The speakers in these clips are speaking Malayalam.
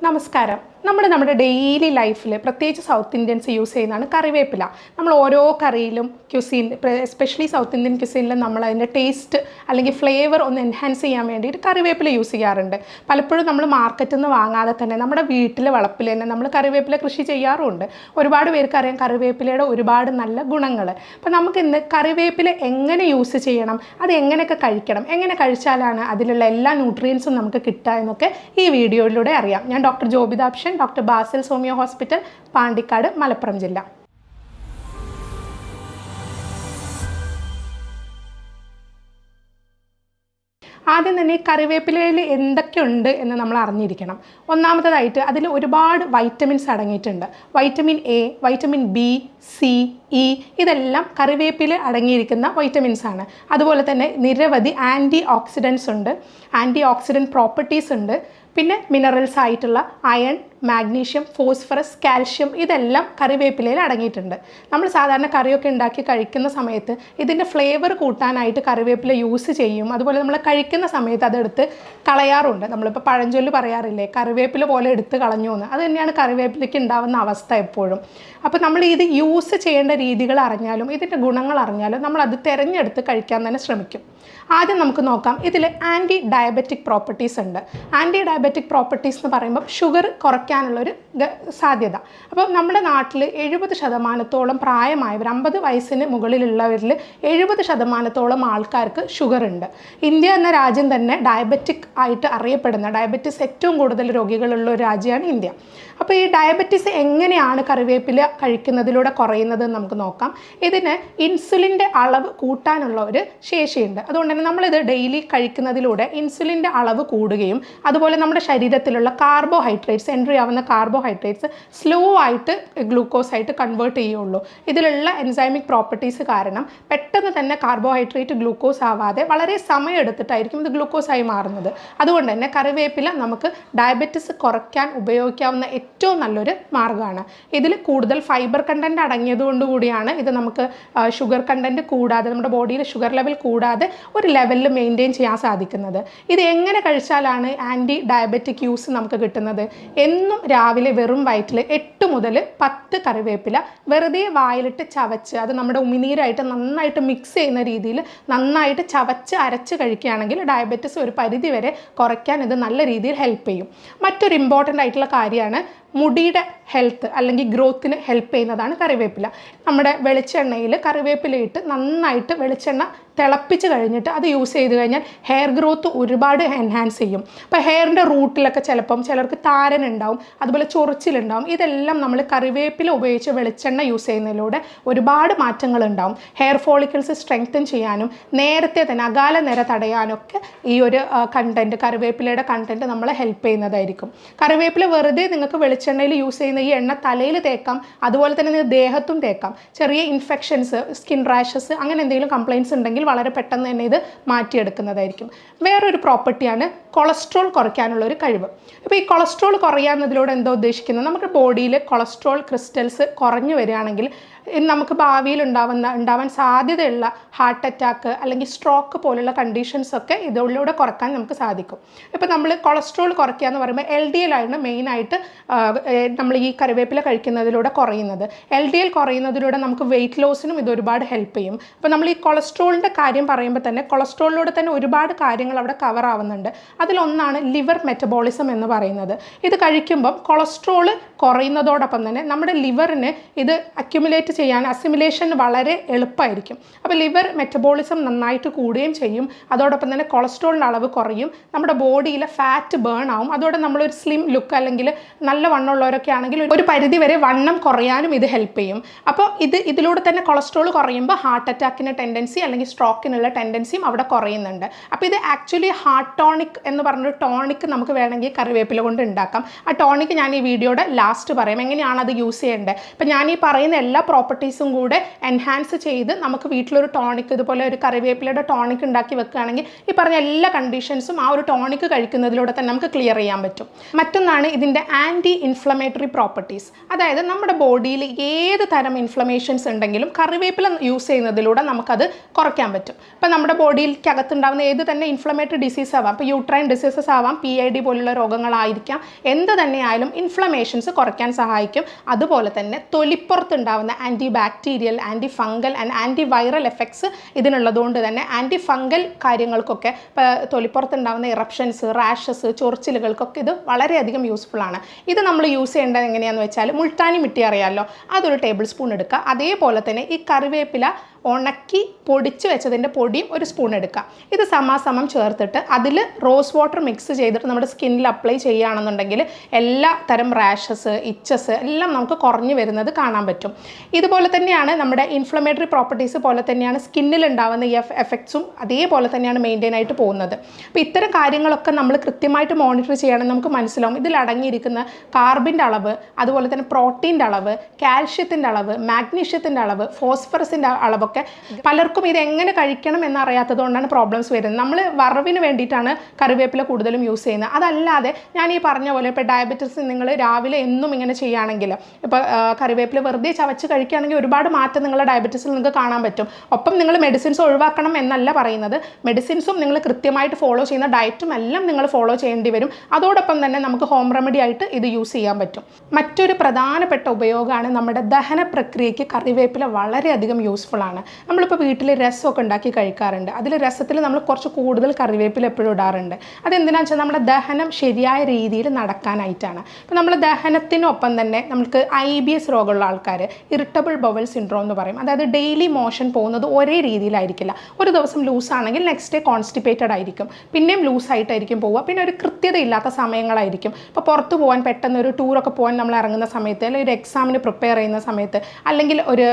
നമസ്കാരം. നമ്മുടെ ഡെയിലി ലൈഫിൽ പ്രത്യേകിച്ച് സൗത്ത് ഇന്ത്യൻസ് യൂസ് ചെയ്യുന്നതാണ് കറിവേപ്പില. നമ്മൾ ഓരോ കറിയിലും ക്യുസീൻ, എസ്പെഷ്യലി സൗത്ത് ഇന്ത്യൻ ക്യുസീനിലും നമ്മൾ അതിൻ്റെ ടേസ്റ്റ് അല്ലെങ്കിൽ ഫ്ലേവർ ഒന്ന് എൻഹാൻസ് ചെയ്യാൻ വേണ്ടിയിട്ട് കറിവേപ്പില യൂസ് ചെയ്യാറുണ്ട്. പലപ്പോഴും നമ്മൾ മാർക്കറ്റിൽ നിന്ന് വാങ്ങാതെ തന്നെ നമ്മുടെ വീട്ടിലെ വളപ്പിൽ തന്നെ നമ്മൾ കറിവേപ്പില കൃഷി ചെയ്യാറുമുണ്ട്. ഒരുപാട് പേർക്ക് അറിയാം കറിവേപ്പിലയുടെ ഒരുപാട് നല്ല ഗുണങ്ങൾ. അപ്പോൾ നമുക്ക് ഇന്ന് കറിവേപ്പില എങ്ങനെ യൂസ് ചെയ്യണം, അത് എങ്ങനെയൊക്കെ കഴിക്കണം, എങ്ങനെ കഴിച്ചാലാണ് അതിലുള്ള എല്ലാ ന്യൂട്രിയൻസും നമുക്ക് കിട്ടുക എന്നൊക്കെ ഈ വീഡിയോയിലൂടെ അറിയാം. ഞാൻ ഡോക്ടർ ജോബിതാപ്ഷൻ, doctor Basil homeo hospital, Pandikkad, Malappuram ജില്ല. ആദ്യം തന്നെ കറിവേപ്പിലയിൽ എന്തൊക്കെയുണ്ട് എന്ന് നമ്മൾ അറിഞ്ഞിരിക്കണം. ഒന്നാമതായിട്ട് അതിൽ ഒരുപാട് വൈറ്റമിൻസ് അടങ്ങിയിട്ടുണ്ട്. Vitamin A, vitamin B, C, E ഇതെല്ലാം കറിവേപ്പില അടങ്ങിയിരിക്കുന്ന വൈറ്റമിൻസ് ആണ്. അതുപോലെ തന്നെ നിരവധി ആൻറ്റി ഓക്സിഡൻസ് ഉണ്ട്, ആൻറ്റി ഓക്സിഡൻറ്റ് പ്രോപ്പർട്ടീസ് ഉണ്ട്. പിന്നെ മിനറൽസ് ആയിട്ടുള്ള അയൺ, മാഗ്നീഷ്യം, ഫോസ്ഫറസ്, കാൽഷ്യം ഇതെല്ലാം കറിവേപ്പിലയിൽ അടങ്ങിയിട്ടുണ്ട്. നമ്മൾ സാധാരണ കറിയൊക്കെ ഉണ്ടാക്കി കഴിക്കുന്ന സമയത്ത് ഇതിൻ്റെ ഫ്ലേവർ കൂട്ടാനായിട്ട് കറിവേപ്പില യൂസ് ചെയ്യും. അതുപോലെ നമ്മൾ കഴിക്കുന്ന സമയത്ത് അതെടുത്ത് കളയാറുണ്ട്. നമ്മളിപ്പോൾ പഴഞ്ചൊല്ല് പറയാറില്ലേ, കറിവേപ്പില പോലെ എടുത്ത് കളഞ്ഞു എന്ന്. അത് തന്നെയാണ് കറിവേപ്പിലയ്ക്ക് ഉണ്ടാകുന്ന അവസ്ഥ എപ്പോഴും. അപ്പോൾ നമ്മൾ ഇത് യൂസ് ചെയ്യേണ്ട രീതികൾ അറിഞ്ഞാലും ഇതിൻ്റെ ഗുണങ്ങൾ അറിഞ്ഞാലും നമ്മളത് തിരഞ്ഞെടുത്ത് കഴിക്കാൻ തന്നെ ശ്രമിക്കും. ആദ്യം നമുക്ക് നോക്കാം, ഇതിൽ ആൻറ്റി ഡയബറ്റിക് പ്രോപ്പർട്ടീസ് ഉണ്ട്. ആൻറ്റി ഡയബറ്റിക് പ്രോപ്പർട്ടീസ് എന്ന് പറയുമ്പോൾ ഷുഗർ കുറയ്ക്കാനുള്ളൊരു സാധ്യത. അപ്പോൾ നമ്മുടെ നാട്ടിൽ 70% പ്രായമായവർ, 50 വയസ്സിന് മുകളിലുള്ളവരിൽ 70% ആൾക്കാർക്ക് ഷുഗർ ഉണ്ട്. ഇന്ത്യ എന്ന രാജ്യം തന്നെ ഡയബറ്റിക് ആയിട്ട് അറിയപ്പെടുന്ന, ഡയബറ്റിസ് ഏറ്റവും കൂടുതൽ രോഗികളുള്ള ഒരു രാജ്യമാണ് ഇന്ത്യ. അപ്പോൾ ഈ ഡയബറ്റിസ് എങ്ങനെയാണ് കറിവേപ്പില കഴിക്കുന്നതിലൂടെ കുറയുന്നത് നമുക്ക് നോക്കാം. ഇതിന് ഇൻസുലിൻ്റെ അളവ് കൂട്ടാനുള്ള ഒരു ശേഷിയുണ്ട്. അതുകൊണ്ട് തന്നെ നമ്മളിത് ഡെയിലി കഴിക്കുന്നതിലൂടെ ഇൻസുലിൻ്റെ അളവ് കൂടുകയും അതുപോലെ നമ്മുടെ ശരീരത്തിലുള്ള കാർബോഹൈഡ്രേറ്റ്സ്, എൻട്രി ആവുന്ന കാർബോഹൈഡ്രേറ്റ്സ് സ്ലോ ആയിട്ട് ഗ്ലൂക്കോസ് ആയിട്ട് കൺവേർട്ട് ചെയ്യുള്ളൂ. ഇതിലുള്ള എൻസൈമിക് പ്രോപ്പർട്ടീസ് കാരണം പെട്ടെന്ന് തന്നെ കാർബോഹൈഡ്രേറ്റ് ഗ്ലൂക്കോസ് ആവാതെ വളരെ സമയം എടുത്തിട്ടായിരിക്കും ഇത് ഗ്ലൂക്കോസായി മാറുന്നത്. അതുകൊണ്ട് തന്നെ കറിവേപ്പില നമുക്ക് ഡയബറ്റിസ് കുറയ്ക്കാൻ ഉപയോഗിക്കാവുന്ന ഏറ്റവും നല്ലൊരു മാർഗ്ഗമാണ്. ഇതിൽ കൂടുതൽ ഫൈബർ കണ്ടൻറ്റ് അടങ്ങിയതുകൊണ്ട് കൂടിയാണ് ഇത് നമുക്ക് ഷുഗർ കണ്ടൻറ്റ് കൂടാതെ, നമ്മുടെ ബോഡിയിൽ ഷുഗർ ലെവൽ കൂടാതെ ഒരു ലെവലിൽ മെയിൻറ്റെയിൻ ചെയ്യാൻ സാധിക്കുന്നത്. ഇത് എങ്ങനെ കഴിച്ചാലാണ് ആൻറ്റി ഡയബറ്റിക് യൂസ് നമുക്ക് കിട്ടുന്നത്? എന്നും രാവിലെ വെറും വയറ്റിൽ 8 മുതൽ 10 കറിവേപ്പില വെറുതെ വായിലിട്ട് ചവച്ച്, അത് നമ്മുടെ ഉമിനീരായിട്ട് നന്നായിട്ട് മിക്സ് ചെയ്യുന്ന രീതിയിൽ നന്നായിട്ട് ചവച്ച് അരച്ച് കഴിക്കുകയാണെങ്കിൽ ഡയബറ്റിസ് ഒരു പരിധി വരെ കുറയ്ക്കാൻ ഇത് നല്ല രീതിയിൽ ഹെൽപ്പ് ചെയ്യും. മറ്റൊരു ഇമ്പോർട്ടൻ്റ് ആയിട്ടുള്ള കാര്യമാണ് മുടിയുടെ ഹെൽത്ത് അല്ലെങ്കിൽ ഗ്രോത്തിന് ഹെൽപ്പ് ചെയ്യുന്നതാണ് കറിവേപ്പില. നമ്മുടെ വെളിച്ചെണ്ണയിൽ കറിവേപ്പിലയിട്ട് നന്നായിട്ട് വെളിച്ചെണ്ണ തിളപ്പിച്ച് കഴിഞ്ഞിട്ട് അത് യൂസ് ചെയ്ത് കഴിഞ്ഞാൽ ഹെയർ ഗ്രോത്ത് ഒരുപാട് എൻഹാൻസ് ചെയ്യും. അപ്പോൾ ഹെയറിൻ്റെ റൂട്ടിലൊക്കെ ചിലപ്പം ചിലർക്ക് താരനുണ്ടാവും, അതുപോലെ ചൊറിച്ചിലുണ്ടാവും. ഇതെല്ലാം നമ്മൾ കറിവേപ്പില ഉപയോഗിച്ച് വെളിച്ചെണ്ണ യൂസ് ചെയ്യുന്നതിലൂടെ ഒരുപാട് മാറ്റങ്ങളുണ്ടാവും. ഹെയർ ഫോളിക്കിൾസ് സ്ട്രെങ്തൻ ചെയ്യാനും നേരത്തെ തന്നെ അകാല നിര തടയാനൊക്കെ ഈ ഒരു കണ്ടൻറ്റ്, കറിവേപ്പിലയുടെ കണ്ടൻറ്റ് നമ്മളെ ഹെൽപ്പ് ചെയ്യുന്നതായിരിക്കും. കറിവേപ്പില വെറുതെ നിങ്ങൾക്ക് വെളിച്ചെണ്ണയിൽ യൂസ് ചെയ്യുന്ന ഈ എണ്ണ തലയിൽ തേക്കാം, അതുപോലെ തന്നെ നിങ്ങൾക്ക് ദേഹത്തും തേക്കാം. ചെറിയ ഇൻഫെക്ഷൻസ്, സ്കിൻ റാഷസ് അങ്ങനെ എന്തെങ്കിലും കംപ്ലയിൻസ് ഉണ്ടെങ്കിൽ വളരെ പെട്ടെന്ന് തന്നെ ഇത് മാറ്റിയെടുക്കുന്നതായിരിക്കും. വേറൊരു പ്രോപ്പർട്ടിയാണ് കൊളസ്ട്രോൾ കുറയ്ക്കാനുള്ള ഒരു കഴിവ്. ഇപ്പോൾ ഈ കൊളസ്ട്രോൾ കുറയാവുന്നതിലൂടെ എന്താ ഉദ്ദേശിക്കുന്നത്? നമ്മുടെ ബോഡിയിൽ കൊളസ്ട്രോൾ ക്രിസ്റ്റൽസ് കുറഞ്ഞു വരികയാണെങ്കിൽ നമുക്ക് ഭാവിയിൽ ഉണ്ടാവാൻ സാധ്യതയുള്ള ഹാർട്ട് അറ്റാക്ക് അല്ലെങ്കിൽ സ്ട്രോക്ക് പോലുള്ള കണ്ടീഷൻസൊക്കെ ഇതിലൂടെ കുറയ്ക്കാൻ നമുക്ക് സാധിക്കും. ഇപ്പോൾ നമ്മൾ കൊളസ്ട്രോൾ കുറയ്ക്കുക എന്ന് പറയുമ്പോൾ LDL ആണ് മെയിനായിട്ട് നമ്മൾ ഈ കറിവേപ്പില കഴിക്കുന്നതിലൂടെ കുറയുന്നത്. LDL കുറയുന്നതിലൂടെ നമുക്ക് വെയിറ്റ് ലോസിനും ഇത് ഒരുപാട് ഹെൽപ്പ് ചെയ്യും. അപ്പോൾ നമ്മൾ ഈ കൊളസ്ട്രോളിൻ്റെ കാര്യം പറയുമ്പോൾ തന്നെ കൊളസ്ട്രോളിലൂടെ തന്നെ ഒരുപാട് കാര്യങ്ങൾ അവിടെ കവർ ആവുന്നുണ്ട്. അതിലൊന്നാണ് ലിവർ മെറ്റബോളിസം എന്ന് പറയുന്നത്. ഇത് കഴിക്കുമ്പം കൊളസ്ട്രോൾ കുറയുന്നതോടൊപ്പം തന്നെ നമ്മുടെ ലിവറിന് ഇത് അക്യുമുലേറ്റ് ചെയ്യാൻ, അസിമിലേഷൻ വളരെ എളുപ്പമായിരിക്കും. അപ്പോൾ ലിവർ മെറ്റബോളിസം നന്നായിട്ട് കൂടുകയും ചെയ്യും. അതോടൊപ്പം തന്നെ കൊളസ്ട്രോളിൻ്റെ അളവ് കുറയും, നമ്മുടെ ബോഡിയിലെ ഫാറ്റ് ബേൺ ആവും. അതോടെ നമ്മളൊരു സ്ലിം ലുക്ക് അല്ലെങ്കിൽ നല്ല വണ്ണമുള്ളവരൊക്കെ ആണെങ്കിൽ ഒരു പരിധി വരെ വണ്ണം കുറയാനും ഇത് ഹെൽപ്പ് ചെയ്യും. അപ്പോൾ ഇതിലൂടെ തന്നെ കൊളസ്ട്രോൾ കുറയുമ്പോൾ ഹാർട്ട് അറ്റാക്കിന് ടെൻഡൻസി അല്ലെങ്കിൽ സ്ട്രോക്കിനുള്ള ടെൻഡൻസിയും അവിടെ കുറയുന്നുണ്ട്. അപ്പോൾ ഇത് ആക്ച്വലി ഹാർട്ട് ടോണിക് എന്ന് പറഞ്ഞൊരു ടോണിക് നമുക്ക് വേണമെങ്കിൽ കറിവേപ്പില കൊണ്ട് ഉണ്ടാക്കാം. ആ ടോണിക് ഞാൻ ഈ വീഡിയോയുടെ ലാസ്റ്റ് പറയാം, എങ്ങനെയാണ് അത് യൂസ് ചെയ്യേണ്ടത്. അപ്പോൾ ഞാൻ ഈ പറയുന്ന എല്ലാ പ്രോപ്പർട്ടീസും കൂടെ എൻഹാൻസ് ചെയ്ത് നമുക്ക് വീട്ടിലൊരു ടോണിക്, ഇതുപോലെ ഒരു കറിവേപ്പിലയുടെ ടോണിക് ഉണ്ടാക്കി വെക്കുകയാണെങ്കിൽ ഈ പറഞ്ഞ എല്ലാ കണ്ടീഷൻസും ആ ഒരു ടോണിക് കഴിക്കുന്നതിലൂടെ തന്നെ നമുക്ക് ക്ലിയർ ചെയ്യാൻ പറ്റും. മറ്റൊന്നാണ് ഇതിൻ്റെ ആൻറ്റി ഇൻഫ്ലമേറ്ററി പ്രോപ്പർട്ടീസ്. അതായത് നമ്മുടെ ബോഡിയിൽ ഏത് തരം ഇൻഫ്ലമേഷൻസ് ഉണ്ടെങ്കിലും കറിവേപ്പില യൂസ് ചെയ്യുന്നതിലൂടെ നമുക്കത് കുറയ്ക്കാൻ പറ്റും. ഇപ്പം നമ്മുടെ ബോഡിയിലേക്കകത്തുണ്ടാകുന്ന ഏത് തന്നെ ഇൻഫ്ലമേറ്ററി ഡിസീസ് ആവാം, ഇപ്പോൾ യൂട്രൈൻ ഡിസീസസ് ആവാം, PID പോലുള്ള രോഗങ്ങളായിരിക്കാം, എന്ത് തന്നെയായാലും ഇൻഫ്ലമേഷൻസ് കുറയ്ക്കാൻ സഹായിക്കും. അതുപോലെ തന്നെ തൊലിപ്പുറത്തുണ്ടാകുന്ന anti bacterial, anti fungal and anti viral effects ഇതിനുള്ളതുകൊണ്ട് തന്നെ ആൻറ്റി ഫംഗൽ കാര്യങ്ങൾക്കൊക്കെ, ഇപ്പോൾ തൊലിപ്പുറത്തുണ്ടാകുന്ന ഇറപ്ഷൻസ്, റാഷസ്, ചൊറിച്ചിലുകൾക്കൊക്കെ ഇത് വളരെയധികം യൂസ്ഫുൾ ആണ്. ഇത് നമ്മൾ യൂസ് ചെയ്യേണ്ടത് എങ്ങനെയാണെന്ന് വെച്ചാൽ, മുൾട്ടാനി മിട്ടി അറിയാമല്ലോ, അതൊരു ടേബിൾ സ്പൂൺ എടുക്കുക. അതേപോലെ തന്നെ ഈ കറിവേപ്പില ഉണക്കി പൊടിച്ച് വെച്ചതിൻ്റെ പൊടിയും ഒരു സ്പൂൺ എടുക്കുക. ഇത് സമാസമം ചേർത്തിട്ട് അതിൽ റോസ് വാട്ടർ മിക്സ് ചെയ്തിട്ട് നമ്മുടെ സ്കിന്നിൽ അപ്ലൈ ചെയ്യുകയാണെന്നുണ്ടെങ്കിൽ എല്ലാ തരം റാഷസ്, ഇച്ചസ് എല്ലാം നമുക്ക് കുറഞ്ഞു വരുന്നത് കാണാൻ പറ്റും. ഇതുപോലെ തന്നെയാണ് നമ്മുടെ ഇൻഫ്ലമേറ്ററി പ്രോപ്പർട്ടീസ് പോലെ തന്നെയാണ് സ്കിന്നിൽ ഉണ്ടാകുന്ന ഈ എഫക്ട്സും അതേപോലെ തന്നെയാണ് മെയിൻറ്റെയിൻ ആയിട്ട് പോകുന്നത്. അപ്പോൾ ഇത്തരം കാര്യങ്ങളൊക്കെ നമ്മൾ കൃത്യമായിട്ട് മോണിറ്റർ ചെയ്യണമെന്ന് നമുക്ക് മനസ്സിലാവും. ഇതിൽ അടങ്ങിയിരിക്കുന്ന കാർബിൻ്റെ അളവ്, അതുപോലെ തന്നെ പ്രോട്ടീൻ്റെ അളവ്, കാൽഷ്യത്തിൻ്റെ അളവ്, മാഗ്നീഷ്യത്തിൻ്റെ അളവ്, ഫോസ്ഫറസിൻ്റെ അളവൊക്കെ പലർക്കും ഇത് എങ്ങനെ കഴിക്കണം എന്നറിയാത്തത് കൊണ്ടാണ് പ്രോബ്ലംസ് വരുന്നത്. നമ്മൾ വറവിന് വേണ്ടിയിട്ടാണ് കറിവേപ്പില കൂടുതലും യൂസ് ചെയ്യുന്നത്. അതല്ലാതെ ഞാൻ ഈ പറഞ്ഞ പോലെ ഇപ്പോൾ ഡയബറ്റിസ് നിങ്ങൾ രാവിലെ എന്നും ഇങ്ങനെ ചെയ്യുകയാണെങ്കിൽ, ഇപ്പോൾ കറിവേപ്പില വെറുതെ ചവച്ച് കഴിക്കുകയാണെങ്കിൽ ഒരുപാട് മാറ്റം നിങ്ങളുടെ ഡയബറ്റിസിൽ നിങ്ങൾക്ക് കാണാൻ പറ്റും. ഒപ്പം നിങ്ങൾ മെഡിസിൻസ് ഒഴിവാക്കണം എന്നല്ല പറയുന്നത്, മെഡിസിൻസും നിങ്ങൾ കൃത്യമായിട്ട് ഫോളോ ചെയ്യുന്ന ഡയറ്റും എല്ലാം നിങ്ങൾ ഫോളോ ചെയ്യേണ്ടി വരും. അതോടൊപ്പം തന്നെ നമുക്ക് ഹോം റെമഡി ആയിട്ട് ഇത് യൂസ് ചെയ്യാൻ പറ്റും. മറ്റൊരു പ്രധാനപ്പെട്ട ഉപയോഗമാണ് നമ്മുടെ ദഹന പ്രക്രിയയ്ക്ക് കറിവേപ്പില വളരെയധികം യൂസ്ഫുൾ ആണ്. നമ്മളിപ്പോൾ വീട്ടിൽ രസമൊക്കെ ഉണ്ടാക്കി കഴിക്കാറുണ്ട്. അതിൽ രസത്തിൽ നമ്മൾ കുറച്ച് കൂടുതൽ കറിവേപ്പില എപ്പോഴും ഇടാറുണ്ട്. അതെന്തിനാണെന്ന് വെച്ചാൽ നമ്മുടെ ദഹനം ശരിയായ രീതിയിൽ നടക്കാനായിട്ടാണ്. ഇപ്പോൾ നമ്മൾ ദഹനത്തിനൊപ്പം തന്നെ നമുക്ക് IBS രോഗമുള്ള ആൾക്കാർ, ഇറിറ്റബിൾ ബവൽ സിൻഡ്രോം എന്ന് പറയും. അതായത് ഡെയിലി മോഷൻ പോകുന്നത് ഒരേ രീതിയിലായിരിക്കില്ല. ഒരു ദിവസം ലൂസാണെങ്കിൽ നെക്സ്റ്റ് ഡേ കോൺസ്റ്റിപ്പേറ്റഡ് ആയിരിക്കും, പിന്നെയും ലൂസായിട്ടായിരിക്കും പോവുക, പിന്നെ ഒരു കൃത്യതയില്ലാത്ത സമയങ്ങളായിരിക്കും. ഇപ്പോൾ പുറത്ത് പോകാൻ പെട്ടെന്ന് ഒരു ടൂറൊക്കെ പോകാൻ നമ്മൾ ഇറങ്ങുന്ന സമയത്ത്, അല്ലെങ്കിൽ ഒരു എക്സാമിന് പ്രിപ്പയർ ചെയ്യുന്ന സമയത്ത്, അല്ലെങ്കിൽ ഒരു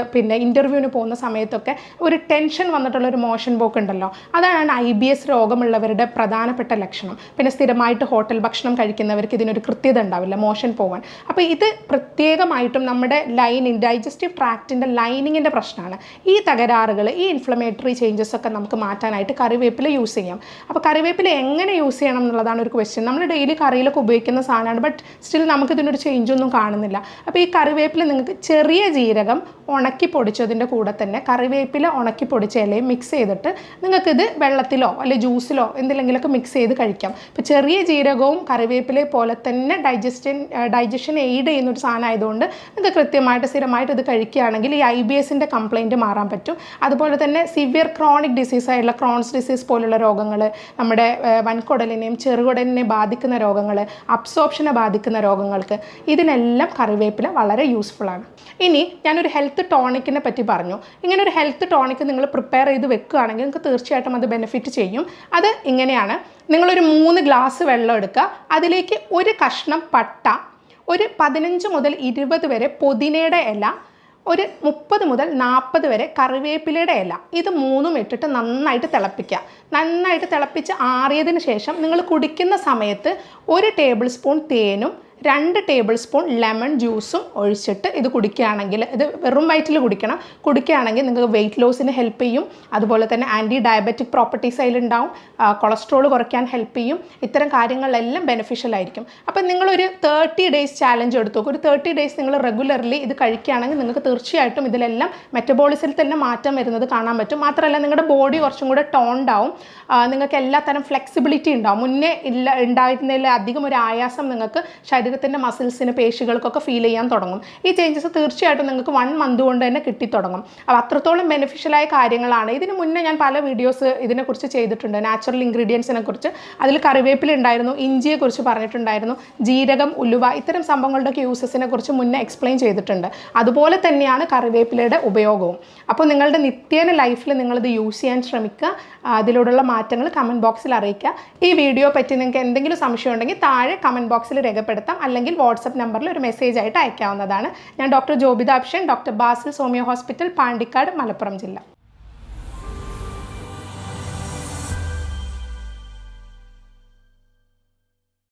ഇൻ്റർവ്യൂവിന് പോകുന്ന സമയത്തൊക്കെ ഒരു ടെൻഷൻ വന്നിട്ടുള്ളൊരു മോഷൻ പോക്ക് ഉണ്ടല്ലോ, അതാണ് IBS രോഗമുള്ളവരുടെ പ്രധാനപ്പെട്ട ലക്ഷണം. പിന്നെ സ്ഥിരമായിട്ട് ഹോട്ടൽ ഭക്ഷണം കഴിക്കുന്നവർക്ക് ഇതിനൊരു കൃത്യത ഉണ്ടാവില്ല മോഷൻ പോകാൻ. അപ്പോൾ ഇത് പ്രത്യേകമായിട്ടും നമ്മുടെ ഡൈജസ്റ്റീവ് ട്രാക്റ്റിൻ്റെ ലൈനിങ്ങിൻ്റെ പ്രശ്നമാണ്. ഈ തകരാറുകൾ, ഈ ഇൻഫ്ലമേറ്ററി ചേഞ്ചസ് ഒക്കെ നമുക്ക് മാറ്റാനായിട്ട് കറിവേപ്പില യൂസ് ചെയ്യാം. അപ്പോൾ കറിവേപ്പില എങ്ങനെ യൂസ് ചെയ്യണം എന്നുള്ളതാണ് ഒരു ക്വസ്റ്റ്യൻ. നമ്മൾ ഡെയിലി കറിയിലൊക്കെ ഉപയോഗിക്കുന്ന സാധനമാണ്, ബട്ട് സ്റ്റിൽ നമുക്കിതിനൊരു ചേഞ്ചൊന്നും കാണുന്നില്ല. അപ്പോൾ ഈ കറിവേപ്പില നിങ്ങൾക്ക് ചെറിയ ജീരകം ഉണക്കി പൊടിച്ചതിൻ്റെ കൂടെ തന്നെ കറിവേപ്പില ഉണക്കി പൊടിച്ച ഇലയും മിക്സ് ചെയ്തിട്ട് നിങ്ങൾക്കിത് വെള്ളത്തിലോ അല്ലെങ്കിൽ ജ്യൂസിലോ എന്തെങ്കിലുമൊക്കെ മിക്സ് ചെയ്ത് കഴിക്കാം. ഇപ്പോൾ ചെറിയ ജീരകവും കറിവേപ്പിലയെ പോലെ തന്നെ ഡൈജഷൻ എയ്ഡ് ചെയ്യുന്നൊരു സാധനം ആയതുകൊണ്ട് നിങ്ങൾക്ക് കൃത്യമായിട്ട് സ്ഥിരമായിട്ട് ഇത് കഴിക്കുകയാണെങ്കിൽ ഈ IBSൻ്റെ കംപ്ലയിൻറ്റ് മാറാൻ പറ്റും. അതുപോലെ തന്നെ സിവിയർ ക്രോണിക് ഡിസീസായിട്ടുള്ള ക്രോൺസ് ഡിസീസ് പോലുള്ള രോഗങ്ങൾ, നമ്മുടെ വൻകുടലിനെയും ചെറുകുടലിനെയും ബാധിക്കുന്ന രോഗങ്ങൾ, അബ്സോർപ്ഷനെ ബാധിക്കുന്ന രോഗങ്ങൾക്ക് ഇതിനെല്ലാം കറിവേപ്പില വളരെ യൂസ്ഫുള്ളാണ്. ഇനി ഞാനൊരു ഹെൽത്ത് ടോണിക്കിനെ പറ്റി പറഞ്ഞു. ഇങ്ങനെ ഒരു ഹെൽത്ത് ടോണിക്ക് നിങ്ങൾ പ്രിപ്പയർ ചെയ്ത് വെക്കുകയാണെങ്കിൽ നിങ്ങൾക്ക് തീർച്ചയായിട്ടും അത് ബെനിഫിറ്റ് ചെയ്യും. അത് ഇങ്ങനെയാണ്: നിങ്ങളൊരു 3 ഗ്ലാസ് വെള്ളം എടുക്കുക, അതിലേക്ക് ഒരു കഷ്ണം പട്ട, ഒരു 15 മുതൽ 20 വരെ പുതിനയുടെ ഇല, ഒരു 30 മുതൽ 40 വരെ കറിവേപ്പിലയുടെ ഇല, ഇത് 3ഉം ഇട്ടിട്ട് നന്നായിട്ട് തിളപ്പിക്കുക. നന്നായിട്ട് തിളപ്പിച്ച് ആറിയതിന് ശേഷം നിങ്ങൾ കുടിക്കുന്ന സമയത്ത് 1 ടേബിൾ സ്പൂൺ തേനും 2 ടേബിൾ സ്പൂൺ ലെമൺ ജ്യൂസും ഒഴിച്ചിട്ട് ഇത് കുടിക്കുകയാണെങ്കിൽ, ഇത് വെറും വയറ്റിൽ കുടിക്കുകയാണെങ്കിൽ നിങ്ങൾക്ക് വെയിറ്റ് ലോസിന് ഹെൽപ്പ് ചെയ്യും. അതുപോലെ തന്നെ ആൻറ്റി ഡയബറ്റിക് പ്രോപ്പർട്ടീസ് അതിലുണ്ടാവും, കൊളസ്ട്രോൾ കുറയ്ക്കാൻ ഹെൽപ്പ് ചെയ്യും. ഇത്തരം കാര്യങ്ങളെല്ലാം ബെനിഫിഷ്യൽ ആയിരിക്കും. അപ്പം നിങ്ങളൊരു 30 ഡേയ്സ് ചാലഞ്ച് എടുത്തു നോക്കും. ഒരു 30 ഡേയ്സ് നിങ്ങൾ റെഗുലർലി ഇത് കഴിക്കുകയാണെങ്കിൽ നിങ്ങൾക്ക് തീർച്ചയായിട്ടും ഇതിലെല്ലാം മെറ്റബോളിസത്തിൽ തന്നെ മാറ്റം വരുന്നത് കാണാൻ പറ്റും. മാത്രമല്ല നിങ്ങളുടെ ബോഡി കുറച്ചും കൂടെ ടോൺഡ് ആവും, നിങ്ങൾക്ക് എല്ലാ തരം ഫ്ലെക്സിബിലിറ്റി ഉണ്ടാവും. മുന്നേ ഉണ്ടായിരുന്നതിൽ അധികം ഒരു ആയാസം നിങ്ങൾക്ക് ശരീരത്തിൻ്റെ മസിൽസിന്, പേശികൾക്കൊക്കെ ഫീൽ ചെയ്യാൻ തുടങ്ങും. ഈ ചേഞ്ചസ് തീർച്ചയായിട്ടും നിങ്ങൾക്ക് 1 മന്ത് കൊണ്ട് തന്നെ കിട്ടിത്തുടങ്ങും. അപ്പോൾ അത്രത്തോളം ബെനിഫിഷ്യലായ കാര്യങ്ങളാണ്. ഇതിന് മുന്നേ ഞാൻ പല വീഡിയോസ് ഇതിനെക്കുറിച്ച് ചെയ്തിട്ടുണ്ട്, നാച്ചുറൽ ഇൻഗ്രീഡിയൻസിനെ കുറിച്ച്. അതിൽ കറിവേപ്പില ഉണ്ടായിരുന്നു, ഇഞ്ചിയെക്കുറിച്ച് പറഞ്ഞിട്ടുണ്ടായിരുന്നു, ജീരകം, ഉലുവ, ഇത്തരം സംഭവങ്ങളുടെയൊക്കെ യൂസസിനെ കുറിച്ച് മുന്നേ എക്സ്പ്ലെയിൻ ചെയ്തിട്ടുണ്ട്. അതുപോലെ തന്നെയാണ് കറിവേപ്പിലയുടെ ഉപയോഗവും. അപ്പോൾ നിങ്ങളുടെ നിത്യേന ലൈഫിൽ നിങ്ങളിത് യൂസ് ചെയ്യാൻ ശ്രമിക്കുക. അതിലൂടെയുള്ള മാറ്റങ്ങൾ കമൻറ്റ് ബോക്സിൽ അറിയിക്കുക. ഈ വീഡിയോ പറ്റി നിങ്ങൾക്ക് എന്തെങ്കിലും സംശയം ഉണ്ടെങ്കിൽ താഴെ കമൻറ്റ് ബോക്സിൽ രേഖപ്പെടുത്താം, അല്ലെങ്കിൽ വാട്സപ്പ് നമ്പറിൽ ഒരു മെസ്സേജ് ആയിട്ട് അയക്കാവുന്നതാണ്. ഞാൻ doctor Jobitha Abhishan, doctor Basil homeo hospital, Pandikkad, Malappuram ജില്ല.